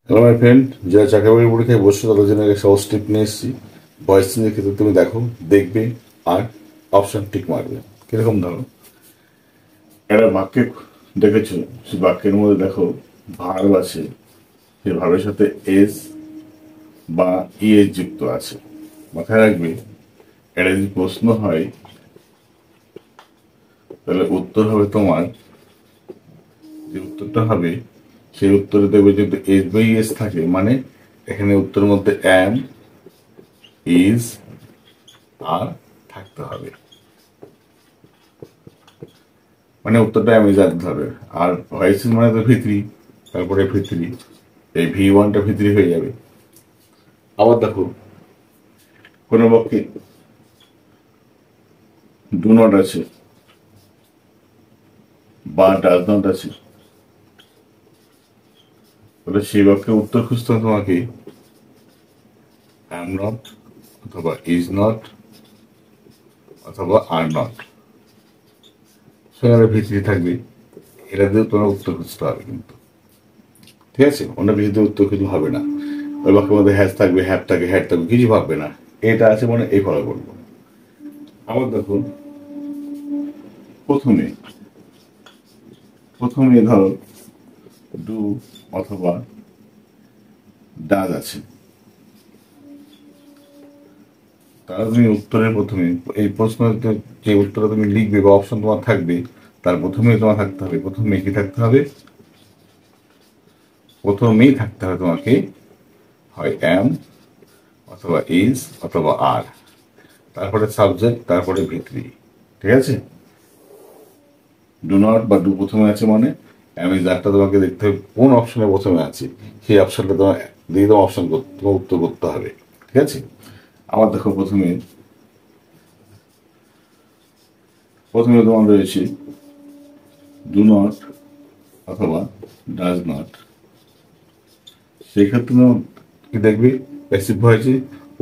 Hello my friend, যারা চাকরি বাকরি পরীক্ষায় বসছে তাদের জন্য একটা সহজ টিপ নিয়ে এসেছি। ভয়েস চেঞ্জের ক্ষেত্রে তুমি দেখো, দেখবে আর অপশন টিক মারবে। কিরকম ধরো, একটা বাক্যে দেখেছো, সেই বাক্যের মধ্যে দেখো ভার্ব আছে, সেই ভার্বের সাথে এস বা ইএস যুক্ত আছে। মাথায় রাখবে, এটা যদি প্রশ্ন হয় তাহলে উত্তর হবে তোমার, যে উত্তরটা হবে সেই উত্তরে দেবে যদি এস বা ইএস থাকে, মানে এখানে উত্তরের মধ্যে অ্যাম, ইজ আর থাকতে হবে, মানে উত্তরটা আমি জানতে হবে। আর ভয়েস মানে তো ভিতরি, তারপরে ভিতরি, এই V1টা ভিতরি হয়ে যাবে। আবার দেখো, কোনো বাক্যে ডু নট আছে বা ডাজ নট আছে, তাহলে সেই বাক্যের উত্তর খুঁজতে হবে তোমাকে অ্যাম নট অথবা ইজ নট অথবা আর নট, সেখানে ভিতরি থাকবে। এটা দিয়ে তোমার উত্তর খুঁজতে হবে কিন্তু, ঠিক আছে? অন্য কিছু দিয়ে উত্তর কিছু হবে না। ওই বাক্যের মধ্যে হ্যাজ থাকবে, হ্যাভ থাকবে, হ্যাড থাকবে, কিছু ভাববে না। এটা আছে মানে এই ফলো করবো। আবার দেখুন, প্রথমে প্রথমে ধরো ডু অথবা ডাজ আছে, তাহলে তুমি উত্তরের প্রথমে এই প্রশ্নের যে উত্তরটা তুমি লিখবে বা অপশন তোমার থাকবে, তার প্রথমেই তোমার থাকতে হবে, প্রথমে কি থাকতে হবে? প্রথমেই থাকতে হবে তোমাকে হয় অ্যাম অথবা ইজ অথবা আর, তারপরে সাবজেক্ট, তারপরে ভিতরি। ঠিক আছে? ডু নট বা ডু প্রথমে আছে মানে অ্যাম ইজ আরটা তোমাকে দেখতে হবে কোন অপশনে প্রথমে আছে, সেই অপশনটা তোমার দিয়ে তোমার অপশন তোমার উত্তর করতে হবে। ঠিক আছে? আবার দেখো, প্রথমে প্রথমে তোমার রয়েছে ডু নট অথবা ডাজ নট। সেক্ষেত্রে তোমার কি দেখবে, প্যাসিভ হয়েছে,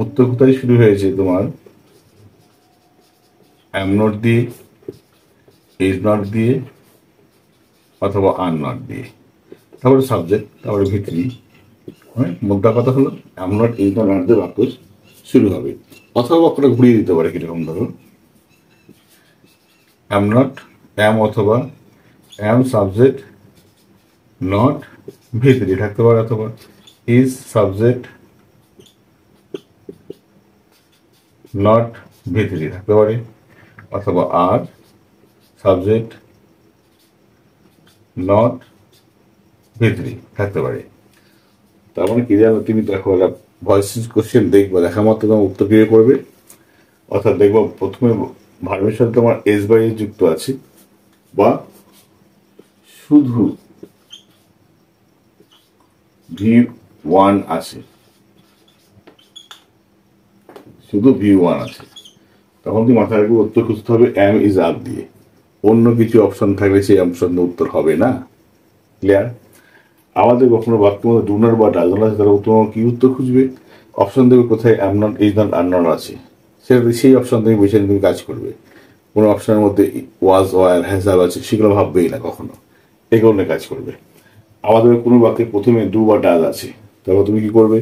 উত্তর কোথায় শুরু হয়েছে তোমার অ্যাম নট দিয়ে, ইজ নট দিয়ে অথবা আর নট দিয়ে, তারপরে সাবজেক্ট, তারপরে ভিতরি। হ্যাঁ, মোদ্দা কথা হলো অ্যাম নট, ইজ নট, আর দিয়ে বাক্য শুরু হবে। অথবা বাক্যটা ঘুরিয়ে দিতে পারে, কিরকম ধরো অ্যাম নট, অ্যাম অথবা অ্যাম সাবজেক্ট নট ভিতরি থাকতে পারে, অথবা ইজ সাবজেক্ট নট ভিতরি থাকতে পারে, অথবা আর সাবজেক্ট নট ভিতরি থাকতে পারে। তার মানে কি জানো, তুমি দেখো একটা ভয়েস কোশ্চেন দেখবো, দেখা মাত্র তোমার উত্তর কিভাবে করবে। অর্থাৎ দেখবো প্রথমে ভার্বের সাথে তোমার এস বাই এস যুক্ত আছে, বা শুধু V1 আছে, শুধু V1 আছে, তখন তুমি মাথায় রাখবে উত্তর খুঁজতে হবে অ্যাম ইজ আর দিয়ে। অন্য কিছু অপশন থাকলে সেই অপশন উত্তর হবে না। ক্লিয়ার? আমাদের কখনো বাক্যের মধ্যে ডু নট বা ডাজ নট আছে, তাহলে তোমার কি উত্তর খুঁজবে? অপশন দেবে কোথায় am not, is not, are not আছে, সেটা সেই অপশন তুমি বেছে নিয়ে তুমি কাজ করবে। কোনো অপশনের মধ্যে ওয়াজ, ওয়ার, হ্যাজ, হ্যাভ আছে, সেগুলো ভাববেই না কখনো, এগুলো নিয়ে কাজ করবে। আমাদের কোনো বাক্যে প্রথমে ডু বা ডাজ আছে, তারপর তুমি কি করবে?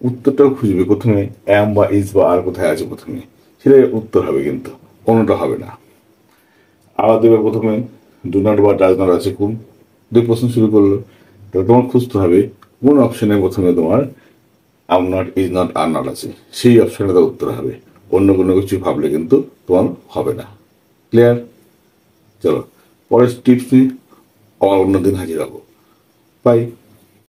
উত্তরটাও খুঁজবে প্রথমে অ্যাম বা ইজ বা আর কোথায় আছে প্রথমে, সেটাই উত্তর হবে, কিন্তু কোনোটা হবে না। আবার দেখবে প্রথমে ডু নট বা ডাজ নট আছে, কোন দুই প্রশ্ন শুরু করলো, তাহলে তোমার খুঁজতে হবে কোন অপশনে প্রথমে তোমার am not, is not, are not আছে, সেই অপশনে তার উত্তর হবে। অন্য কোনো কিছু ভাবলে কিন্তু তোমার হবে না। ক্লিয়ার? চলো, পরের টিপস নিয়ে আবার অন্যদিন হাজির হবো। বাই।